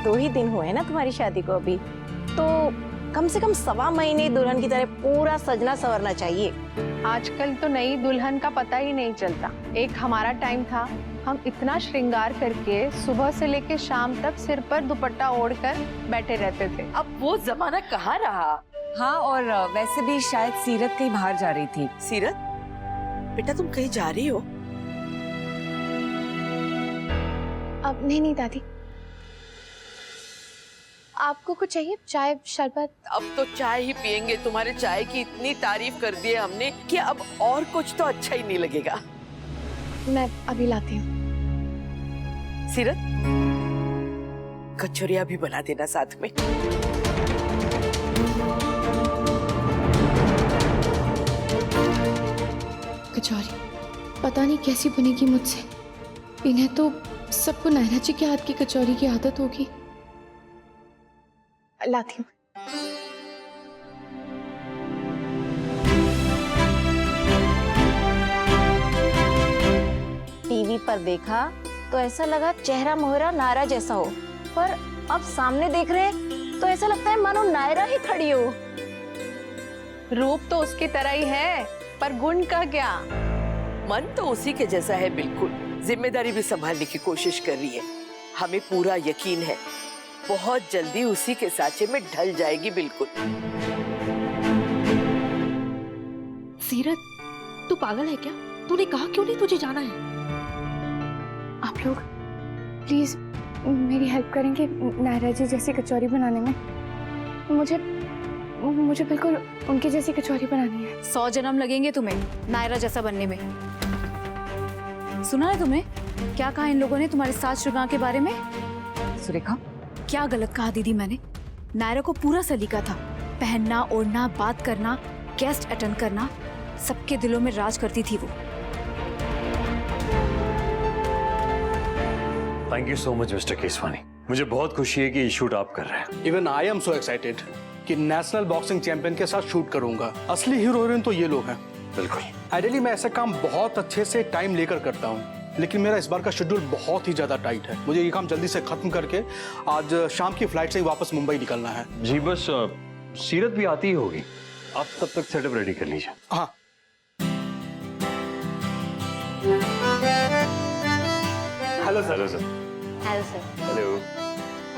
2 ही दिन हुए हैं ना तुम्हारी शादी को अभी, तो कम से कम 1.25 महीने दुल्हन की तरह पूरा सजना संवरना चाहिए। आजकल तो नई दुल्हन का पता ही नहीं चलता। एक हमारा टाइम था, हम इतना श्रृंगार करके सुबह से लेके शाम तक सिर पर दुपट्टा ओढ़कर बैठे रहते थे। अब वो जमाना कहाँ रहा। हाँ, और वैसे भी शायद सीरत कहीं बाहर जा रही थी। सीरत बेटा, तुम कहीं जा रही हो? अब नहीं दादी, आपको कुछ चाहिए? चाय, शरबत? अब तो चाय ही पियेंगे। तुम्हारे चाय की इतनी तारीफ कर दी है हमने कि अब और कुछ तो अच्छा ही नहीं लगेगा। मैं अभी लाती हूँ। सीरत, कचौरिया भी बना देना साथ में। कचौरी पता नहीं कैसी बनेगी मुझसे। इन्हें तो सबको नायरा जी के हाथ की कचौरी की आदत होगी। लाती हूँ। टीवी पर देखा तो ऐसा लगा चेहरा मोहरा नायरा जैसा हो, पर अब सामने देख रहे तो ऐसा लगता है मानो नायरा ही खड़ी हो। रूप तो उसकी तरह ही है, पर गुण का क्या? मन तो उसी के जैसा है बिल्कुल। जिम्मेदारी भी संभालने की कोशिश कर रही है। हमें पूरा यकीन है बहुत जल्दी उसी के सांचे में ढल जाएगी बिल्कुल। सीरत, तू पागल है क्या? तूने कहा क्यों नहीं तुझे जाना है? आप लोग प्लीज मेरी हेल्प करेंगे नायरा जी जैसी कचौरी बनाने में। मुझे बिल्कुल उनकी जैसी कचौरी बनानी है। 100 जन्म लगेंगे तुम्हें नायरा जैसा बनने में। सुना है तुमने क्या कहा इन लोगों ने तुम्हारे साथ श्रृंगार के बारे में? सुरेखा, क्या गलत कहा दीदी मैंने? नायरा को पूरा सलीका था। पहनना, ओढ़ना, बात करना, गेस्ट अटेंड करना, सबके दिलों में राज करती थी वो। Thank you so much mister Keswani. मुझे बहुत खुशी है कि ये शूट आप कर रहे हैं। Even I am so excited कि नेशनल बॉक्सिंग चैंपियन के साथ शूट करूंगा। असली हीरो हीरोइन तो ये लोग हैं। बिल्कुल। आइडियली मैं ऐसा काम बहुत अच्छे से टाइम लेकर करता हूँ, लेकिन मेरा इस बार का शेड्यूल बहुत ही ज्यादा टाइट है। मुझे ये काम जल्दी से खत्म करके आज शाम की फ्लाइट से ही वापस मुंबई निकलना है। जी बस सीरत भी आती ही होगी, आप तब तक सेटअप रेडी कर लीजिए। हाँ, hello sir. Hello sir. Hello sir. Hello.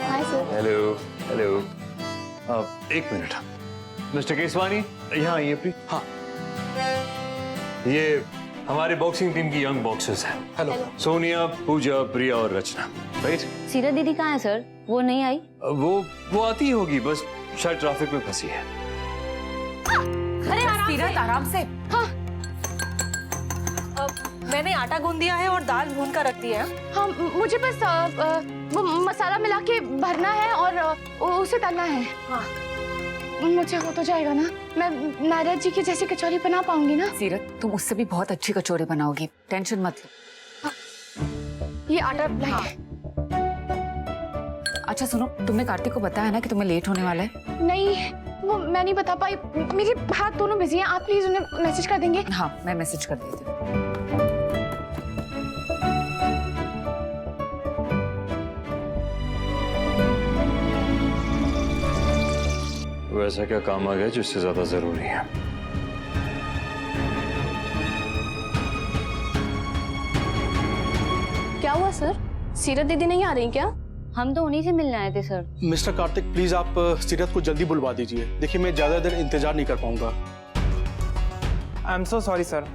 Hi sir. Hello. Hello. एक मिनट मिस्टर केसवानी, यहाँ आइए प्लीज। हाँ। ये हमारे बॉक्सिंग टीम की यंग बॉक्सर्स हैं। हेलो। सोनिया, पूजा, प्रिया और रचना। राइट। सीरत दीदी कहाँ है सर? वो नहीं आई? वो आती ही होगी, बस शायद ट्रैफिक में फंसी है। अरे सीरत आराम से। हाँ। मैंने आटा गूंद दिया है और दाल भून कर रख दी है। हाँ, मुझे बस वो मसाला मिला के भरना है और उसे तलना है। हाँ। मुझे हो तो जाएगा ना? मैं नायरा जी की जैसी कचौरी बना पाऊंगी ना? सीरत, तुम उससे भी बहुत अच्छी कचौरी बनाओगी, टेंशन मत लो। ये आटा लाइए। अच्छा सुनो, तुमने कार्तिक को बताया ना कि तुम्हें लेट होने वाला है? नहीं, वो मैं नहीं बता पाई। मेरे हाथ दोनों बिजी हैं। आप प्लीज उन्हें मैसेज कर देंगे? हाँ, मैं मैसेज कर देती हूँ। वैसा क्या काम आ गया जिससे ज्यादा जरूरी है? क्या हुआ सर? सीरत दीदी नहीं आ रही क्या? हम तो उन्हीं से मिलने आए थे सर। मिस्टर कार्तिक, प्लीज आप सीरत को जल्दी बुलवा दीजिए। देखिए, मैं ज्यादा देर इंतजार नहीं कर पाऊंगा। I am so sorry sir,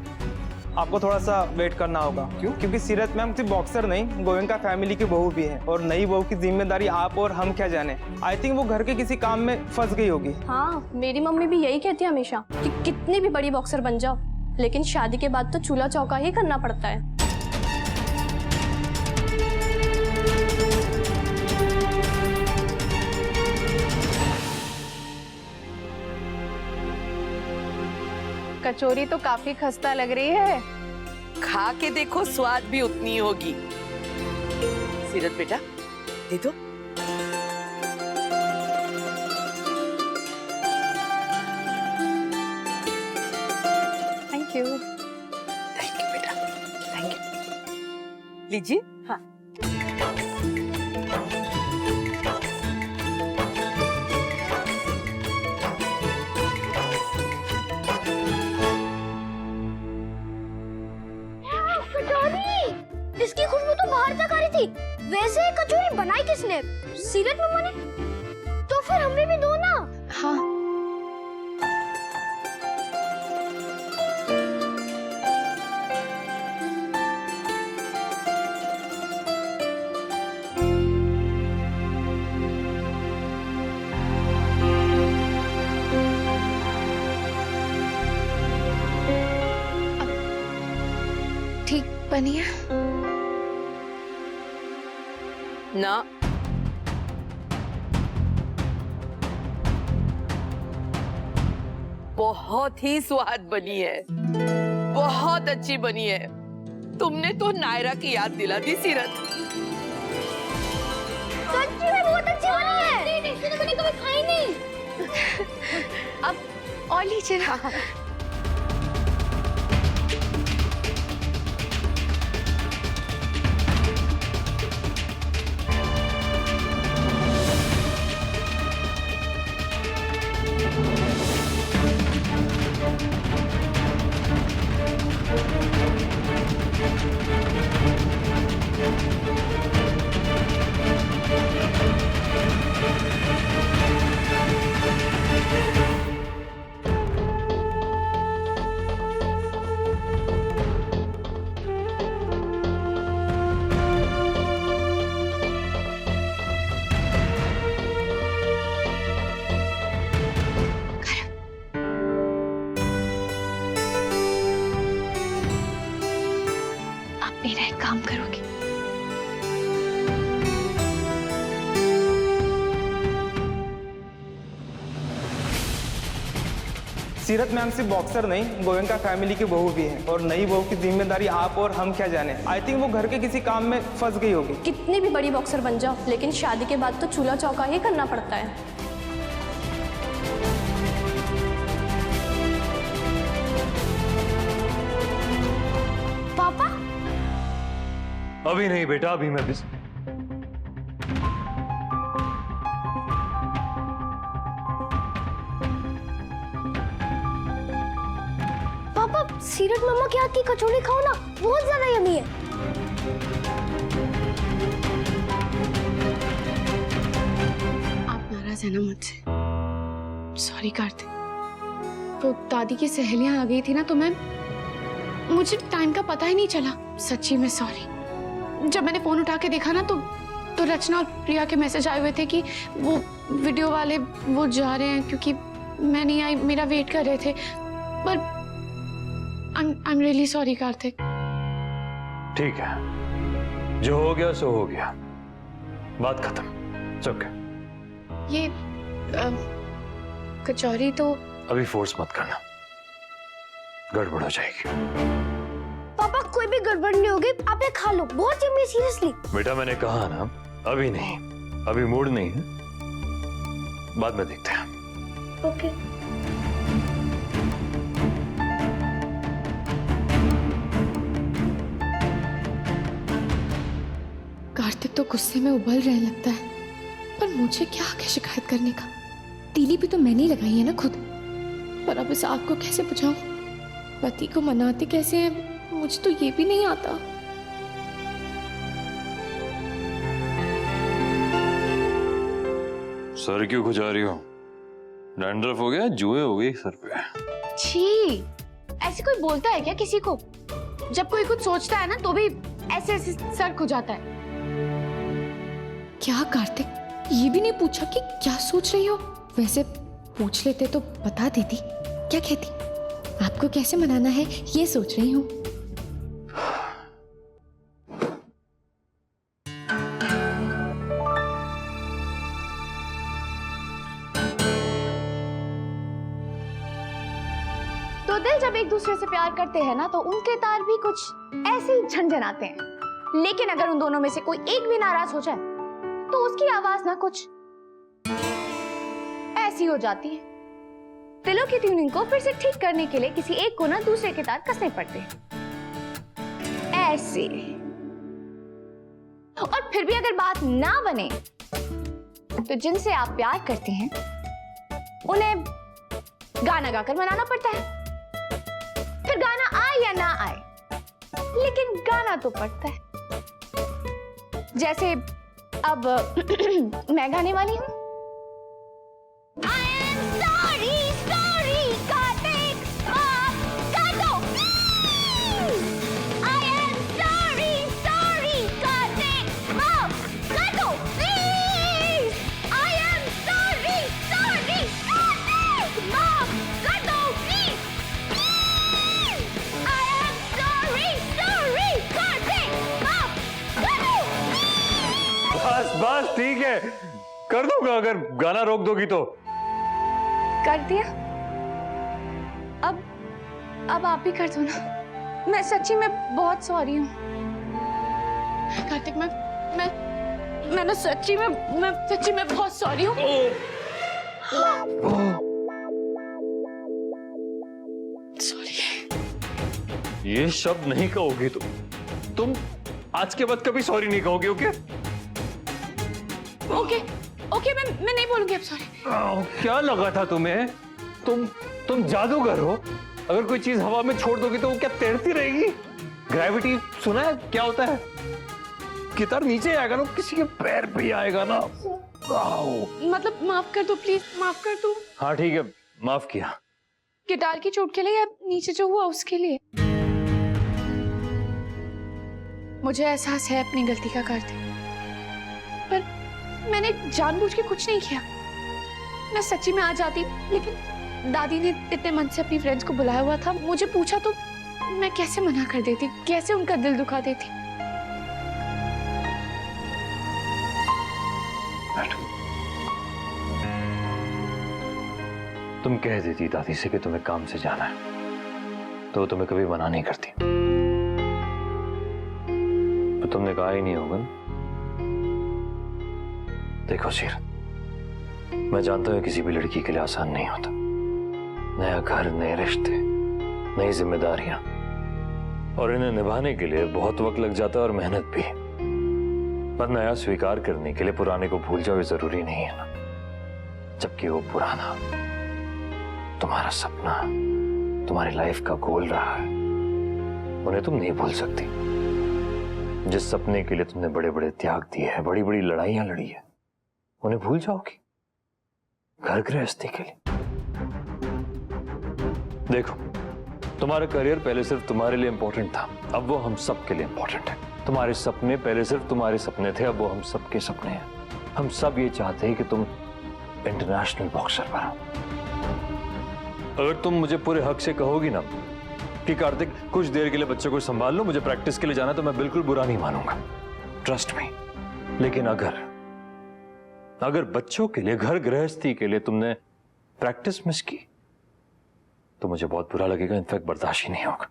आपको थोड़ा सा वेट करना होगा। क्यों? क्योंकि सीरत मैम सिर्फ बॉक्सर नहीं, गोयनका फैमिली की बहू भी है, और नई बहू की जिम्मेदारी आप और हम क्या जाने। आई थिंक वो घर के किसी काम में फंस गई होगी। हाँ, मेरी मम्मी भी यही कहती है हमेशा कि कितनी भी बड़ी बॉक्सर बन जाओ, लेकिन शादी के बाद तो चूल्हा चौका ही करना पड़ता है। कचौरी तो काफी खस्ता लग रही है। खा के देखो, स्वाद भी उतनी होगी। सीरत बेटा, दे दो। Thank you. थैंक यू बेटा, थैंक यू। लीजिए। हाँ। इसकी खुशबू तो बाहर तक आ रही थी। वैसे कचौरी बनाई किसने? सीरत मम्मा ने। तो फिर हमें भी दो ना। हाँ ठीक बनी है ना बहुत ही स्वाद बनी है, बहुत अच्छी बनी है। तुमने तो नायरा की याद दिला दी सीरत। सच्ची में बहुत अच्छी बनी है। नहीं, तो मैंने कभी खाई नहीं। अब और लीजिए ना। मेरा एक काम करोगे? सीरत मैम सिर्फ बॉक्सर नहीं, गोयनका फैमिली की बहू भी है और नई बहू की जिम्मेदारी आप और हम क्या जाने। आई थिंक वो घर के किसी काम में फंस गई होगी। कितनी भी बड़ी बॉक्सर बन जाओ, लेकिन शादी के बाद तो चूल्हा चौका ही करना पड़ता है। पापा? अभी नहीं बेटा, अभी मैं बिजी। पापा, सीरत मम्मा के हाथ की कचौड़ी खाओ ना, बहुत ज्यादा यम्मी है। आप नाराज है ना मुझसे? सॉरी कार्तिक, वो दादी की सहेलियां आ गई थी ना, तो मुझे टाइम का पता ही नहीं चला। सच्ची में सॉरी। जब मैंने फोन उठा के देखा ना तो रचना और प्रिया के मैसेज आए हुए थे कि वो वीडियो वाले वो जा रहे हैं, क्योंकि मैं नहीं आई, मेरा वेट कर रहे थे। पर I am really sorry Kartik. ठीक है, जो हो गया सो हो गया, बात खत्म। It's okay। ये कचौरी तो अभी फोर्स मत करना, गड़बड़ हो जाएगी। पापा, कोई भी गड़बड़ नहीं होगी, आप ये खा लो, बहुत यम्मी, सीरियसली। बेटा मैंने कहा ना, अभी नहीं, अभी मूड नहीं है, बाद में देखते हैं। ओके। कार्तिक तो गुस्से में उबल रहे लगता है, पर मुझे क्या आगे शिकायत करने का? तीली भी तो मैंने ही लगाई है ना खुद। पर अब इस आग को कैसे बुझाऊं? पति को मनाते कैसे हैं, मुझे तो ये भी नहीं आता। सर क्यों खुजा रही हो? डैंड्रफ हो गया, जुए हो गई सर पे। छी, ऐसे कोई बोलता है क्या किसी को? जब कोई कुछ सोचता है ना तो भी ऐसे ऐसे सर खुजाता है। क्या कार्तिक, ये भी नहीं पूछा कि क्या सोच रही हो? वैसे पूछ लेते तो बता देती। क्या कहती? आपको कैसे मनाना है ये सोच रही हूँ। तो दिल जब एक दूसरे से प्यार करते हैं ना, तो उनके तार भी कुछ ऐसे ही झनझनाते हैं। लेकिन अगर उन दोनों में से कोई एक भी नाराज हो जाए तो उसकी आवाज ना कुछ ऐसी हो जाती है। दिलों की ट्यूनिंग को फिर से ठीक करने के लिए किसी एक को ना दूसरे के तार कसने पड़ते हैं, ऐसे। और फिर भी अगर बात ना बने तो जिनसे आप प्यार करते हैं उन्हें गाना गाकर मनाना पड़ता है। फिर गाना आए या ना आए, लेकिन गाना तो पड़ता है। जैसे अब मैं गाने वाली हूँ। बस बस ठीक है, कर दूंगा अगर गाना रोक दोगी तो। कर दिया? अब आप ही कर दो ना। मैं सच्ची में बहुत सॉरी हूँ कार्तिक। मैं ना सच्ची में बहुत सॉरी हूँ। सॉरी। ये शब्द नहीं कहोगी तुम आज के बाद कभी सॉरी नहीं कहोगे, ओके? ओके मैं नहीं बोलूंगी अब सॉरी। क्या लगा था तुम्हें? तुम जादूगर हो। अगर कोई चीज हवा में छोड़ दोगी तो वो क्या तैरती रहेगी? ग्रेविटी सुना है क्या होता है? गिटार नीचे आएगा ना, किसी के पैर पे ही आएगा ना। मतलब माफ कर दो प्लीज, माफ कर दो। हाँ ठीक है, माफ किया। गिटार की चोट के लिए या नीचे जो हुआ उसके लिए? मुझे एहसास है अपनी गलती का कार्तिक, पर मैंने जानबूझ के कुछ नहीं किया। मैं सच्ची में आ जाती, लेकिन दादी ने इतने मन से अपनी फ्रेंड्स को बुलाया हुआ था। मुझे पूछा तो मैं कैसे मना कर देती, कैसे उनका दिल दुखा देती। तुम कह देती दादी से कि तुम्हें काम से जाना है तो तुम्हें कभी मना नहीं करती। तो तुमने कहा ही नहीं होगा ना। देखो सीरत, मैं जानता हूं किसी भी लड़की के लिए आसान नहीं होता। नया घर, नए रिश्ते, नई जिम्मेदारियां, और इन्हें निभाने के लिए बहुत वक्त लग जाता है और मेहनत भी। पर नया स्वीकार करने के लिए पुराने को भूल जाओ, ये जरूरी नहीं है ना। जबकि वो पुराना तुम्हारा सपना, तुम्हारी लाइफ का गोल रहा है, उन्हें तुम नहीं भूल सकती। जिस सपने के लिए तुमने बड़े बड़े त्याग दिए हैं, बड़ी बड़ी लड़ाइयां लड़ी है, उन्हें भूल जाओगी घर गृहस्थी के लिए? देखो, तुम्हारा करियर पहले सिर्फ तुम्हारे लिए इंपॉर्टेंट था, अब वो हम सब के लिए इंपॉर्टेंट है। तुम्हारे सपने पहले सिर्फ तुम्हारे सपने थे, अब वो हम सब के सपने हैं। हम सब ये चाहते हैं कि तुम इंटरनेशनल बॉक्सर बनो। अगर तुम मुझे पूरे हक से कहोगी ना कि कार्तिक कुछ देर के लिए बच्चे को संभाल लो, मुझे प्रैक्टिस के लिए जाना, तो मैं बिल्कुल बुरा नहीं मानूंगा, ट्रस्ट मी। लेकिन अगर बच्चों के लिए, घर गृहस्थी के लिए तुमने प्रैक्टिस मिस की तो मुझे बहुत बुरा लगेगा, इनफैक्ट बर्दाश्त ही नहीं होगा।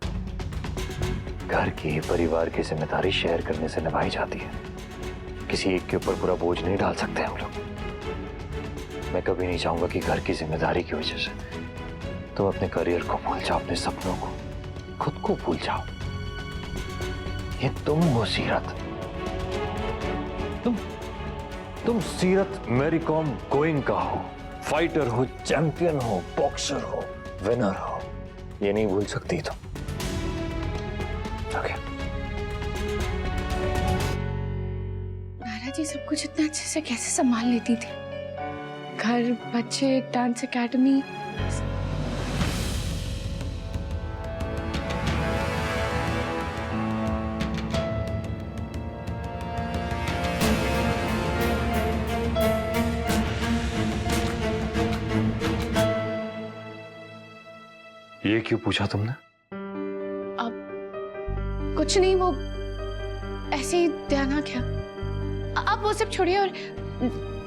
घर की, परिवार की जिम्मेदारी शेयर करने से निभाई जाती है, किसी एक के ऊपर पूरा बोझ नहीं डाल सकते हम लोग। मैं कभी नहीं चाहूंगा कि घर की जिम्मेदारी की वजह से तुम अपने करियर को भूल जाओ, अपने सपनों को, खुद को भूल जाओ। ये तुम हो सीरत, तुम सीरत मैरी कॉम गोइंका हो, फाइटर हो, चैंपियन हो, बॉक्सर हो, विनर हो। ये नहीं भूल सकती तुम। ओके। नारा जी सब कुछ इतना अच्छे से कैसे संभाल लेती थी? घर, बच्चे, डांस एकेडमी। ये क्यों पूछा तुमने? अब कुछ नहीं, वो ऐसे ही ध्यान आ गया। आप वो सब छोड़िए और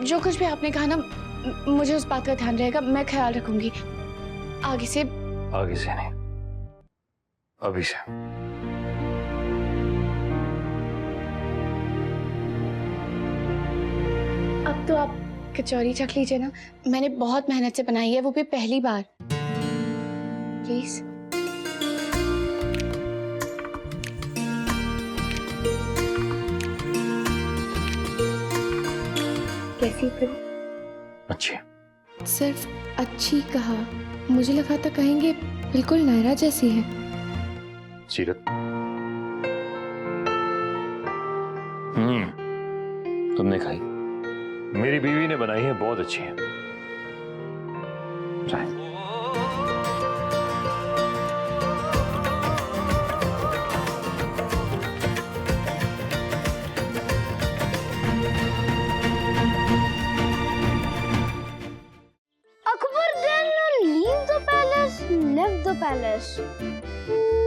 जो कुछ भी आपने कहा ना, मुझे उस बात का ध्यान रहेगा, मैं ख्याल रखूंगी। आगे से नहीं, अभी से। अब तो आप कचौरी चख लीजिए ना, मैंने बहुत मेहनत से बनाई है, वो भी पहली बार। प्लीज। कैसी फिर? अच्छी। सिर्फ अच्छी कहा, मुझे लगा था कहेंगे बिल्कुल नायरा जैसी है। सीरत, तुमने खाई? मेरी बीवी ने बनाई है, बहुत अच्छी है। चाय। Akbar then leave the palace, left the palace.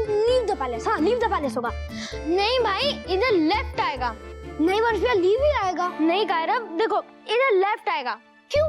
Leave the palace, हाँ leave the palace होगा। नहीं भाई, इधर लेफ्ट आएगा। नहीं वंश भैया लीव ही आएगा। नहीं कायरव, देखो इधर लेफ्ट आएगा। क्यों?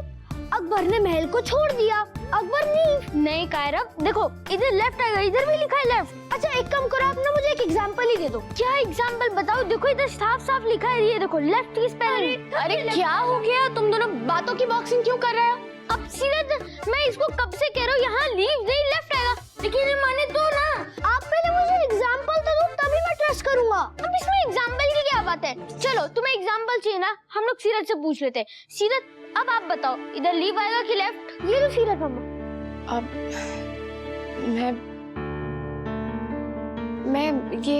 अकबर ने महल को छोड़ दिया। अकबर लीव। नहीं कायरव, देखो इधर लेफ्ट आएगा, इधर भी लिखा है लेफ्ट। अच्छा एक काम करो, आप ना मुझे एक एग्जांपल ही दे दो। क्या एग्जांपल बताओ? देखो इधर साफ साफ लिखा है, ये देखो लेफ्ट की स्पेलिंग। अरे क्या हो गया? तुम दोनों बातों की बॉक्सिंग क्यों कर रहे हो? अब सीरत, मैं इसको कब से कह रहा हूँ यहाँ लीव नहीं लेफ्ट आएगा, लेकिन ये माने तो ना। आप पहले मुझे एग्जांपल तो दो, तभी मैं ट्रस्ट करूंगा। अब इसमें एग्जांपल की क्या बात है? चलो तुम्हें एग्जांपल चाहिए ना, हम लोग सीरत से पूछ लेते हैं। सीरत अब आप बताओ, इधर लीव आएगा कि लेफ्ट? ये लो सीरत मम्मा। अब मैं ये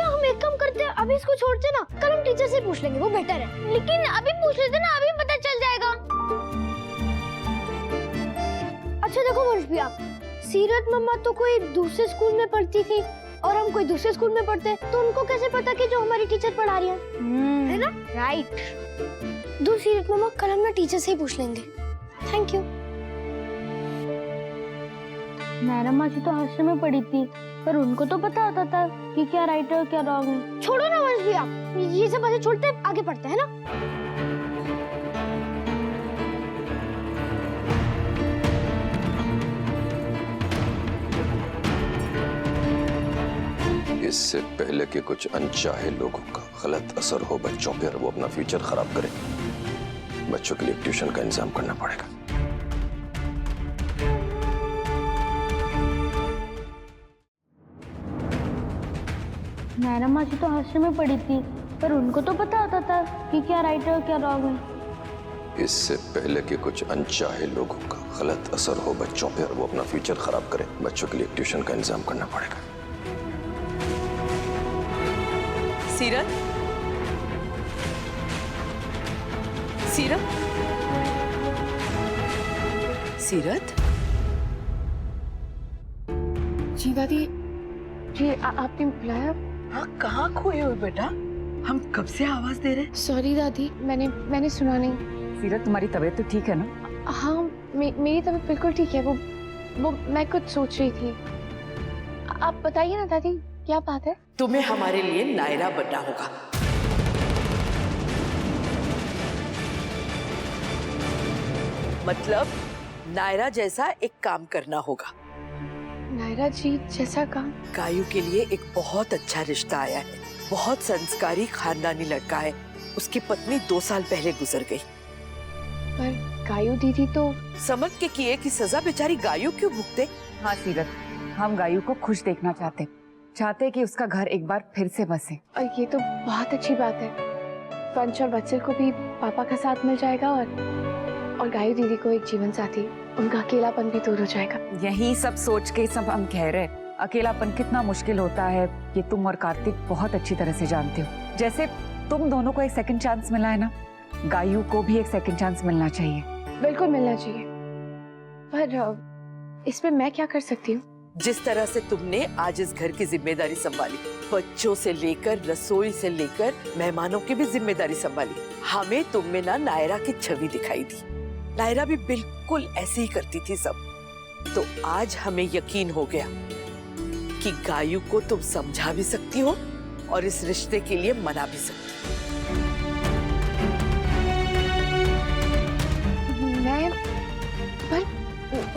हम एक काम करते हैं, अभी इसको छोड़ते ना, कल हम टीचर से पूछ लेंगे, वो बेटर है। लेकिन अभी पूछ लेते ना, अभी पता चल जाएगा। अच्छा देखो वंश भैया, सीरत मम्मा तो कोई दूसरे स्कूल में पढ़ती थी और हम कोई दूसरे स्कूल में पढ़ते, तो उनको कैसे पता कि जो हमारी टीचर पढ़ा रही है ना? राइट। दो सीरत मम्मा, कल हम ना टीचर से ही पूछ लेंगे। Thank you. नायरा मासी तो हॉस्टल में पढ़ी थी, पर उनको तो पता होता था कि क्या राइट है क्या रॉन्ग है। छोड़ो ना वंश भैया, ये सब बातें छोड़ते आगे पढ़ते हैं ना। इससे पहले कि कुछ अनचाहे लोगों का गलत असर हो बच्चों पर, वो अपना फ्यूचर खराब करे, बच्चों के लिए ट्यूशन का इंतजाम करना पड़ेगा। नायरा मासी तो हॉस्टल में पढ़ी थी, पर उनको तो पता होता था कि क्या राइट है क्या रॉन्ग है। इससे पहले कि कुछ अनचाहे लोगों का गलत असर हो बच्चों पर, वो अपना फ्यूचर खराब करे, बच्चों के लिए ट्यूशन का इंतजाम करना पड़ेगा। सीरत, सीरत, सीरत। जी दादी, जी आपने बुलाया? हाँ कहाँ खोए हो बेटा? हम कब से आवाज दे रहे? सॉरी दादी, मैंने सुना नहीं। सीरत तुम्हारी तबीयत तो ठीक है ना? हाँ मेरी तबीयत बिल्कुल ठीक है। वो मैं कुछ सोच रही थी। आप बताइए ना दादी, क्या बात है? तुम्हें हमारे लिए नायरा बनना होगा। मतलब नायरा जैसा एक काम करना होगा। नायरा जी जैसा काम? गायू के लिए एक बहुत अच्छा रिश्ता आया है। बहुत संस्कारी खानदानी लड़का है। उसकी पत्नी 2 साल पहले गुजर गई। पर गायू दीदी तो समझ के किए की सजा बेचारी गायू क्यों भुगते? हाँ सीरत, हम गायू को खुश देखना चाहते कि उसका घर एक बार फिर से बसे। और ये तो बहुत अच्छी बात है। पंच और बच्चर को भी पापा का साथ मिल जाएगा और गायू दीदी को एक जीवन साथी, उनका अकेलापन भी दूर हो जाएगा। यही सब सोच के सब हम कह रहे, अकेलापन कितना मुश्किल होता है ये तुम और कार्तिक बहुत अच्छी तरह से जानते हो। जैसे तुम दोनों को एक सेकंड चांस मिला है ना, गायू को भी एक सेकंड चांस मिलना चाहिए। बिल्कुल मिलना चाहिए। पर इसमें मैं क्या कर सकती हूँ? जिस तरह से तुमने आज इस घर की जिम्मेदारी संभाली, बच्चों से लेकर रसोई से लेकर मेहमानों की भी जिम्मेदारी संभाली, हमें तुम में ना नायरा की छवि दिखाई दी। नायरा भी बिल्कुल ऐसे ही करती थी सब। तो आज हमें यकीन हो गया कि गायू को तुम समझा भी सकती हो और इस रिश्ते के लिए मना भी सकती हो।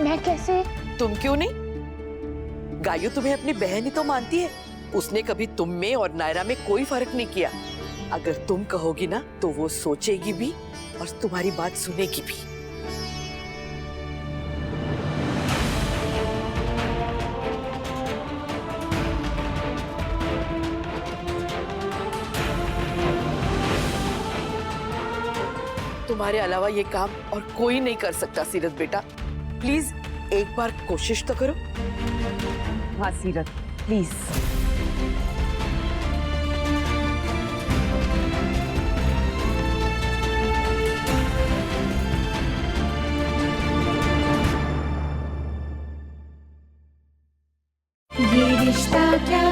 मैं कैसे? तुम क्यों नहीं? गायू तुम्हें अपनी बहन ही तो मानती है। उसने कभी तुम में और नायरा में कोई फर्क नहीं किया। अगर तुम कहोगी ना तो वो सोचेगी भी और तुम्हारी बात सुनेगी भी। तुम्हारे अलावा ये काम और कोई नहीं कर सकता सीरत बेटा। प्लीज एक बार कोशिश तो करो। हाँ सीरत, प्लीज। ये रिश्ता क्या